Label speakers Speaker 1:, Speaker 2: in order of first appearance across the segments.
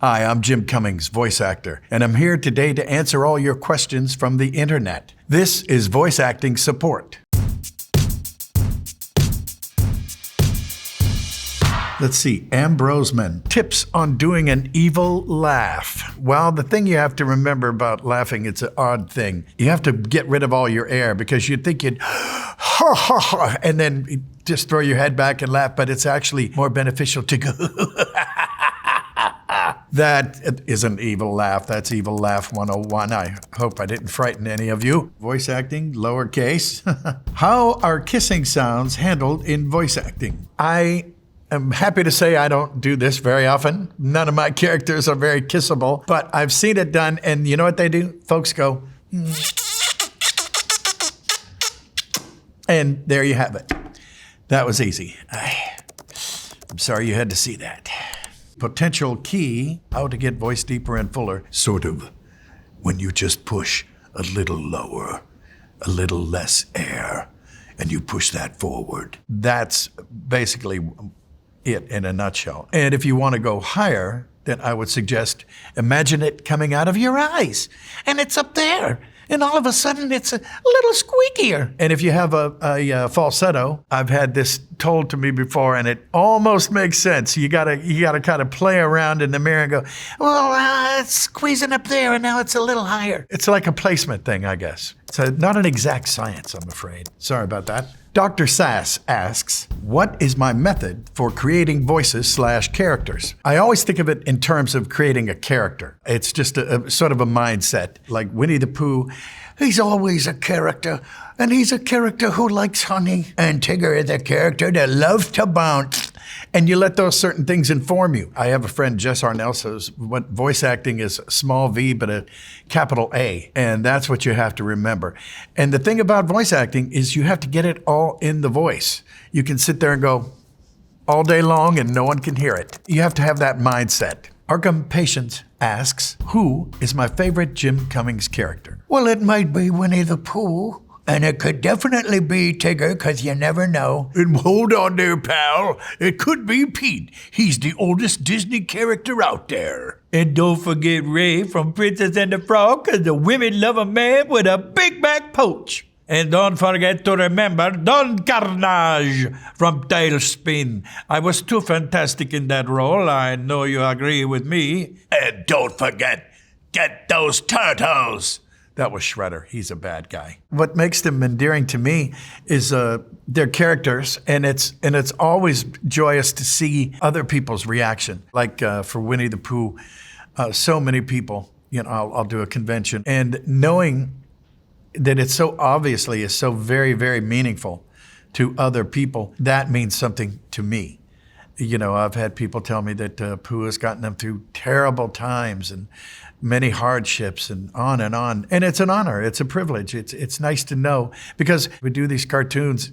Speaker 1: Hi, I'm Jim Cummings, voice actor, and I'm here today to answer all your questions from the internet. This is voice acting support. Let's see, Ambroseman, tips on doing an evil laugh. Well, the thing you have to remember about laughing, it's an odd thing. You have to get rid of all your air because you'd think you'd ha ha ha, and then just throw your head back and laugh, but it's actually more beneficial to go That is an evil laugh. That's Evil Laugh 101. I hope I didn't frighten any of you. Voice acting, lowercase. How are kissing sounds handled in voice acting? I'm happy to say I don't do this very often. None of my characters are very kissable, but I've seen it done, and you know what they do? Folks go, and there you have it. That was easy. I'm sorry you had to see that. Potential key, how to get voice deeper and fuller. Sort of when you just push a little lower, a little less air, and you push that forward. That's basically it in a nutshell. And if you want to go higher, then I would suggest imagine it coming out of your eyes, and it's up there. And all of a sudden, it's a little squeakier. And if you have a falsetto, I've had this told to me before, and it almost makes sense. You gotta kind of play around in the mirror and go, well, it's squeezing up there, and now it's a little higher. It's like a placement thing, I guess. It's not an exact science, I'm afraid. Sorry about that. Dr. Sass asks, what is my method for creating voices/characters? I always think of it in terms of creating a character. It's just a sort of a mindset. Like Winnie the Pooh, he's always a character, and he's a character who likes honey. And Tigger is a character that loves to bounce. And you let those certain things inform you. I have a friend, Jess Arnell, says what voice acting is small v, but a capital A. And that's what you have to remember. And the thing about voice acting is you have to get it all in the voice. You can sit there and go all day long and no one can hear it. You have to have that mindset. Arkham Patience asks, who is my favorite Jim Cummings character? Well, it might be Winnie the Pooh. And it could definitely be Tigger, because you never know. And hold on there, pal. It could be Pete. He's the oldest Disney character out there. And don't forget Ray from Princess and the Frog, because the women love a man with a big back pouch. And don't forget to remember Don Carnage from Tailspin. I was too fantastic in that role. I know you agree with me. And don't forget, get those turtles. That was Shredder. He's a bad guy. What makes them endearing to me is their characters, and it's always joyous to see other people's reaction. Like for Winnie the Pooh, so many people, I'll do a convention, and knowing that it so obviously is so very, very meaningful to other people, that means something to me. I've had people tell me that Pooh has gotten them through terrible times and many hardships and on. And it's an honor, it's a privilege. It's nice to know, because we do these cartoons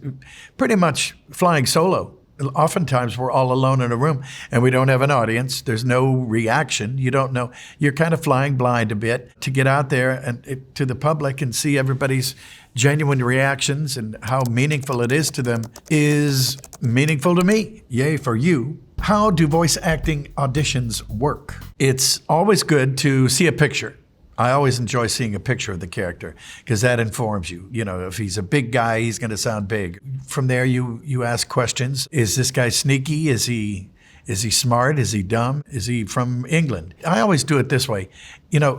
Speaker 1: pretty much flying solo. Oftentimes we're all alone in a room and we don't have an audience. There's no reaction. You don't know. You're kind of flying blind a bit. To get out there and to the public and see everybody's genuine reactions and how meaningful it is to them is meaningful to me. Yay for you. How do voice acting auditions work? It's always good to see a picture. I always enjoy seeing a picture of the character because that informs you. If he's a big guy, he's going to sound big. From there, you ask questions. Is this guy sneaky? Is he smart? Is he dumb? Is he from England? I always do it this way.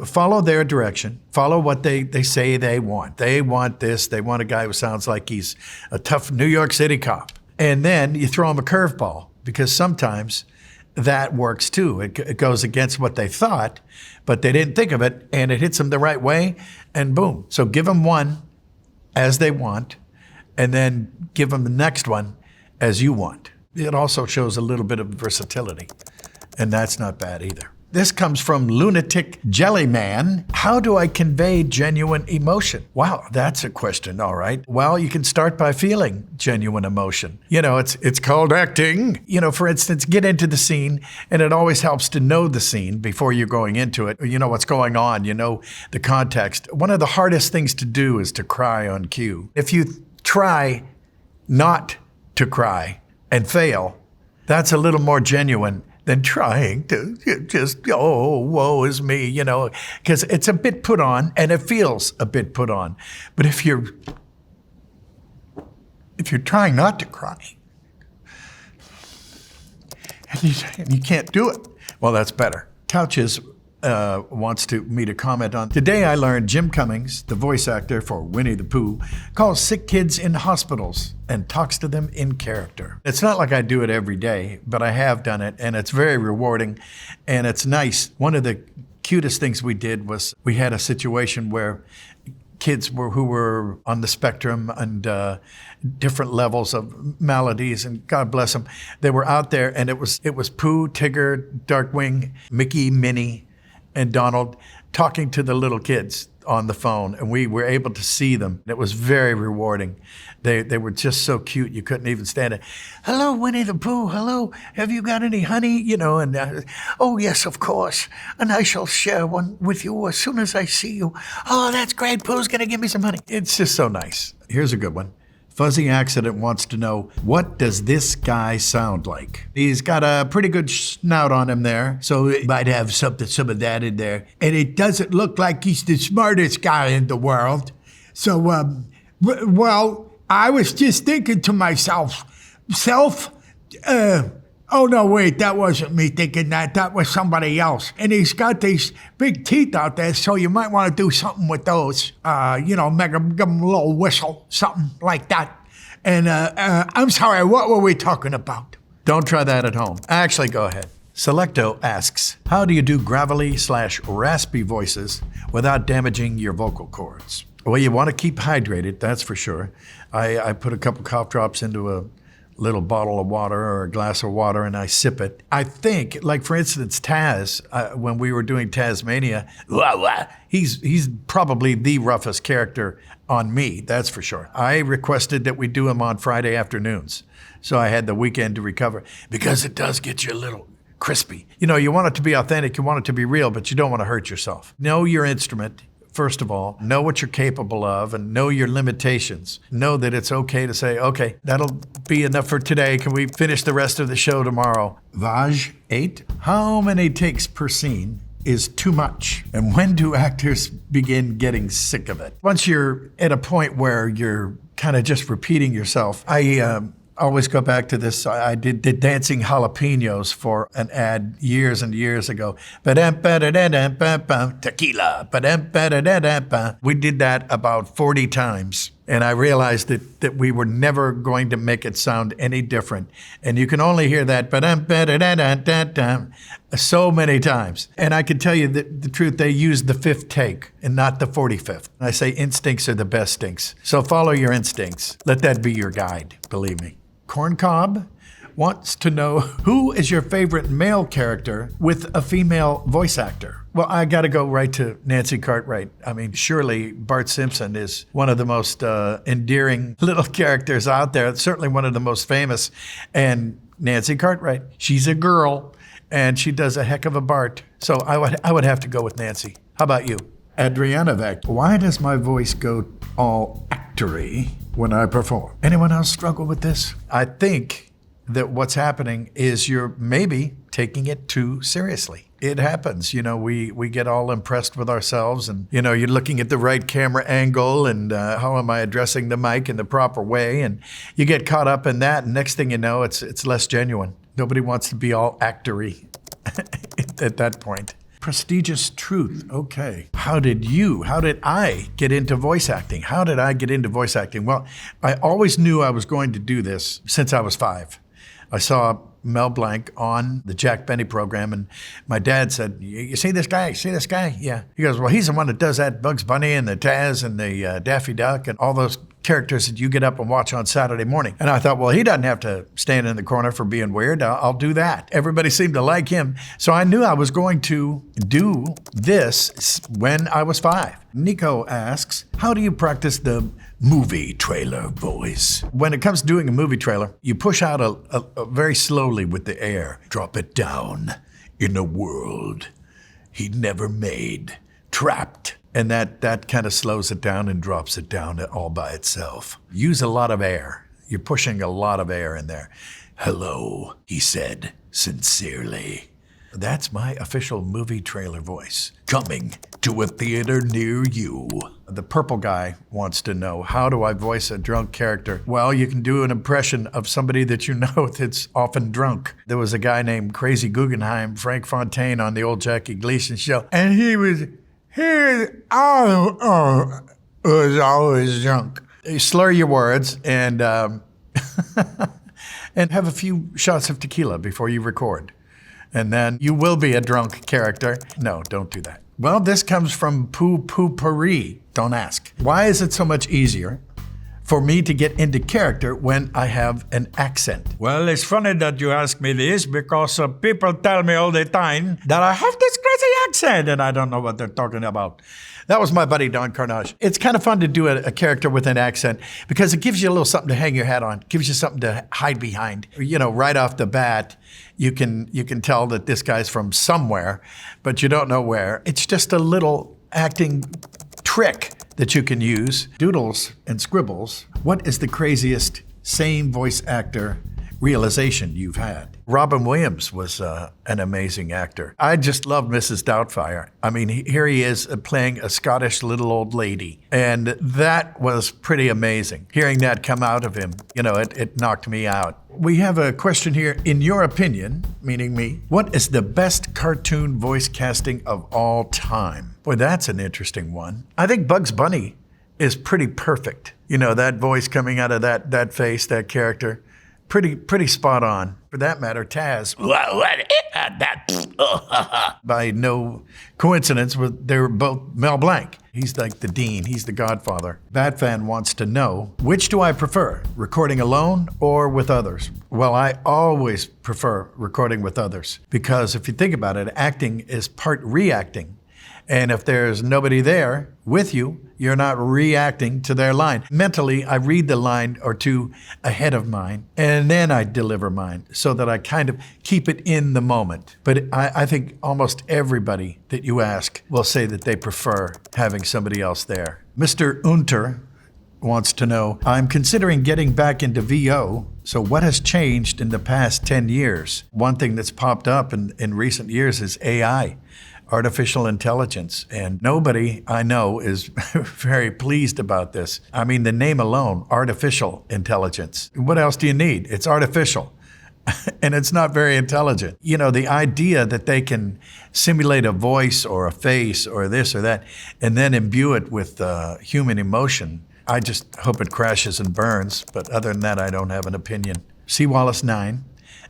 Speaker 1: Follow their direction. Follow what they say they want. They want this. They want a guy who sounds like he's a tough New York City cop. And then you throw him a curveball, because sometimes that works too. It goes against what they thought, but they didn't think of it, and it hits them the right way, and boom. So give them one as they want, and then give them the next one as you want. It also shows a little bit of versatility, and that's not bad either. This comes from Lunatic Jellyman. How do I convey genuine emotion? Wow, that's a question, all right. Well, you can start by feeling genuine emotion. It's called acting. For instance, get into the scene, and it always helps to know the scene before you're going into it. You know what's going on, the context. One of the hardest things to do is to cry on cue. If you try not to cry and fail, that's a little more genuine than trying to just, oh, woe is me, you know, because it's a bit put on and it feels a bit put on. But if you're trying not to cry and you can't do it, well, that's better. Couches wants me to comment on. Today I learned Jim Cummings, the voice actor for Winnie the Pooh, calls sick kids in hospitals and talks to them in character. It's not like I do it every day, but I have done it, and it's very rewarding, and it's nice. One of the cutest things we did was we had a situation where kids who were on the spectrum and different levels of maladies, and God bless them, they were out there, and it was Pooh, Tigger, Darkwing, Mickey, Minnie, and Donald talking to the little kids on the phone, and we were able to see them. It was very rewarding. They were just so cute, you couldn't even stand it. Hello, Winnie the Pooh, hello, have you got any honey? You know, and oh yes, of course, and I shall share one with you as soon as I see you. Oh, that's great, Pooh's gonna give me some honey. It's just so nice. Here's a good one. Fuzzy Accident wants to know, what does this guy sound like? He's got a pretty good snout on him there, so it might have some of that in there. And it doesn't look like he's the smartest guy in the world. So, well, I was just thinking to myself, oh no, wait, that wasn't me thinking that. That was somebody else. And he's got these big teeth out there, so you might want to do something with those. You know, give him a little whistle, something like that. And I'm sorry, what were we talking about? Don't try that at home. Actually, go ahead. Selecto asks, how do you do gravelly/raspy voices without damaging your vocal cords? Well, you want to keep hydrated, that's for sure. I put a couple cough drops into a little bottle of water or a glass of water and I sip it. I think, like for instance, Taz, when we were doing Tasmania, he's probably the roughest character on me, that's for sure. I requested that we do him on Friday afternoons. So I had the weekend to recover because it does get you a little crispy. You know, you want it to be authentic, you want it to be real, but you don't want to hurt yourself. Know your instrument. First of all, know what you're capable of and know your limitations. Know that it's okay to say, okay, that'll be enough for today. Can we finish the rest of the show tomorrow? Vaj 8, how many takes per scene is too much? And when do actors begin getting sick of it? Once you're at a point where you're kind of just repeating yourself, I always go back to this. I did dancing jalapenos for an ad years and years ago. Tequila. We did that about 40 times. And I realized that we were never going to make it sound any different. And you can only hear that so many times. And I can tell you the truth, they used the 5th take and not the 45th. And I say instincts are the best stinks. So follow your instincts. Let that be your guide, believe me. Corncob wants to know, who is your favorite male character with a female voice actor? Well, I got to go right to Nancy Cartwright. I mean, surely Bart Simpson is one of the most endearing little characters out there. It's certainly one of the most famous. And Nancy Cartwright, she's a girl, and she does a heck of a Bart. So I would have to go with Nancy. How about you? Adriana Vec, why does my voice go all actory when I perform? Anyone else struggle with this? I think that what's happening is you're maybe taking it too seriously. It happens, you know, we get all impressed with ourselves and, you know, you're looking at the right camera angle and how am I addressing the mic in the proper way? And you get caught up in that and next thing you know, it's less genuine. Nobody wants to be all actory at that point. Prestigious Truth, okay. How did I get into voice acting? How did I get into voice acting? Well, I always knew I was going to do this since I was 5. I saw Mel Blanc on the Jack Benny program, and my dad said, you see this guy? See this guy? Yeah. He goes, well, he's the one that does that Bugs Bunny and the Taz and the Daffy Duck and all those characters that you get up and watch on Saturday morning. And I thought, well, he doesn't have to stand in the corner for being weird. I'll do that. Everybody seemed to like him. So I knew I was going to do this when I was 5. Nico asks, how do you practice the movie trailer voice? When it comes to doing a movie trailer, you push out a very slowly with the air. Drop it down in a world he never made. Trapped. And that kind of slows it down and drops it down all by itself. Use a lot of air. You're pushing a lot of air in there. Hello, he said sincerely. That's my official movie trailer voice. Coming to a theater near you. The purple guy wants to know, how do I voice a drunk character? Well, you can do an impression of somebody that you know that's often drunk. There was a guy named Crazy Guggenheim, Frank Fontaine, on the old Jackie Gleason show, and he was always drunk. You slur your words and and have a few shots of tequila before you record. And then you will be a drunk character. No, don't do that. Well, this comes from Pooh Pooh Paris. Don't ask. Why is it so much easier for me to get into character when I have an accent?
Speaker 2: Well, it's funny that you ask me this because people tell me all the time that I have this crazy accent and I don't know what they're talking about.
Speaker 1: That was my buddy Don Carnage. It's kind of fun to do a character with an accent because it gives you a little something to hang your hat on, gives you something to hide behind. You know, right off the bat, you can tell that this guy's from somewhere, but you don't know where. It's just a little acting trick that you can use. Doodles and scribbles. What is the craziest same voice actor realization you've had? Robin Williams was an amazing actor. I just love Mrs. Doubtfire. I mean, here he is playing a Scottish little old lady. And that was pretty amazing. Hearing that come out of him, you know, it knocked me out. We have a question here. In your opinion, meaning me, what is the best cartoon voice casting of all time? Boy, that's an interesting one. I think Bugs Bunny is pretty perfect. You know, that voice coming out of that face, that character. Pretty spot on. For that matter, Taz. By no coincidence, they were both Mel Blanc. He's like the dean. He's the godfather. Batfan wants to know, which do I prefer, recording alone or with others? Well, I always prefer recording with others because if you think about it, acting is part reacting. And if there's nobody there with you, you're not reacting to their line. Mentally, I read the line or two ahead of mine, and then I deliver mine so that I kind of keep it in the moment. But I think almost everybody that you ask will say that they prefer having somebody else there. Mr. Unter wants to know, I'm considering getting back into VO, so what has changed in the past 10 years? One thing that's popped up in recent years is AI. Artificial intelligence. And nobody I know is very pleased about this. I mean, the name alone, artificial intelligence. What else do you need? It's artificial. And it's not very intelligent. You know, the idea that they can simulate a voice or a face or this or that, and then imbue it with human emotion, I just hope it crashes and burns. But other than that, I don't have an opinion. C. Wallace 9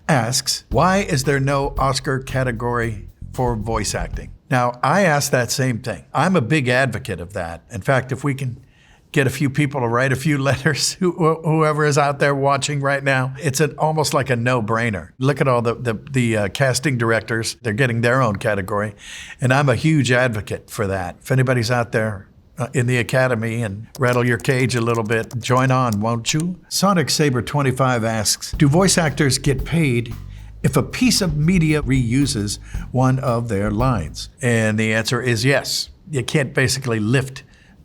Speaker 1: asks, why is there no Oscar category for voice acting? Now, I ask that same thing. I'm a big advocate of that. In fact, if we can get a few people to write a few letters, whoever is out there watching right now, it's almost like a no-brainer. Look at all the casting directors. They're getting their own category, and I'm a huge advocate for that. If anybody's out there in the academy and rattle your cage a little bit, join on, won't you? Sonic Saber 25 asks, do voice actors get paid if a piece of media reuses one of their lines? And the answer is yes. You can't basically lift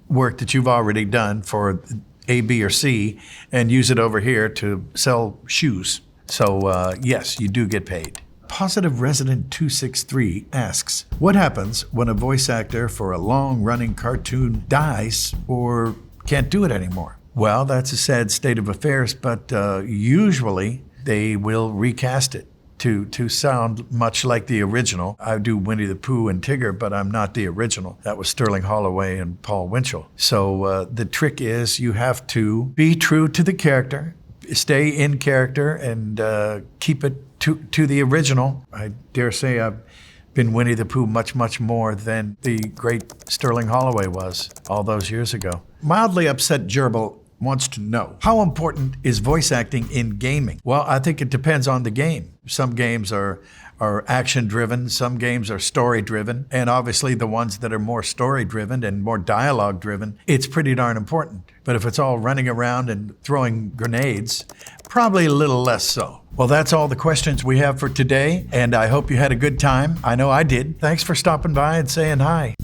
Speaker 1: work that you've already done for A, B, or C and use it over here to sell shoes. So yes, you do get paid. Positive Resident 263 asks, what happens when a voice actor for a long-running cartoon dies or can't do it anymore? Well, that's a sad state of affairs, but usually they will recast it to sound much like the original. I do Winnie the Pooh and Tigger, but I'm not the original. That was Sterling Holloway and Paul Winchell. So the trick is you have to be true to the character, stay in character, and keep it to the original. I dare say I've been Winnie the Pooh much, much more than the great Sterling Holloway was all those years ago. Mildly upset Gerbil wants to know, how important is voice acting in gaming? Well, I think it depends on the game. Some games are action-driven, some games are story-driven, and obviously the ones that are more story-driven and more dialogue-driven, it's pretty darn important. But if it's all running around and throwing grenades, probably a little less so. Well, that's all the questions we have for today, and I hope you had a good time. I know I did. Thanks for stopping by and saying hi.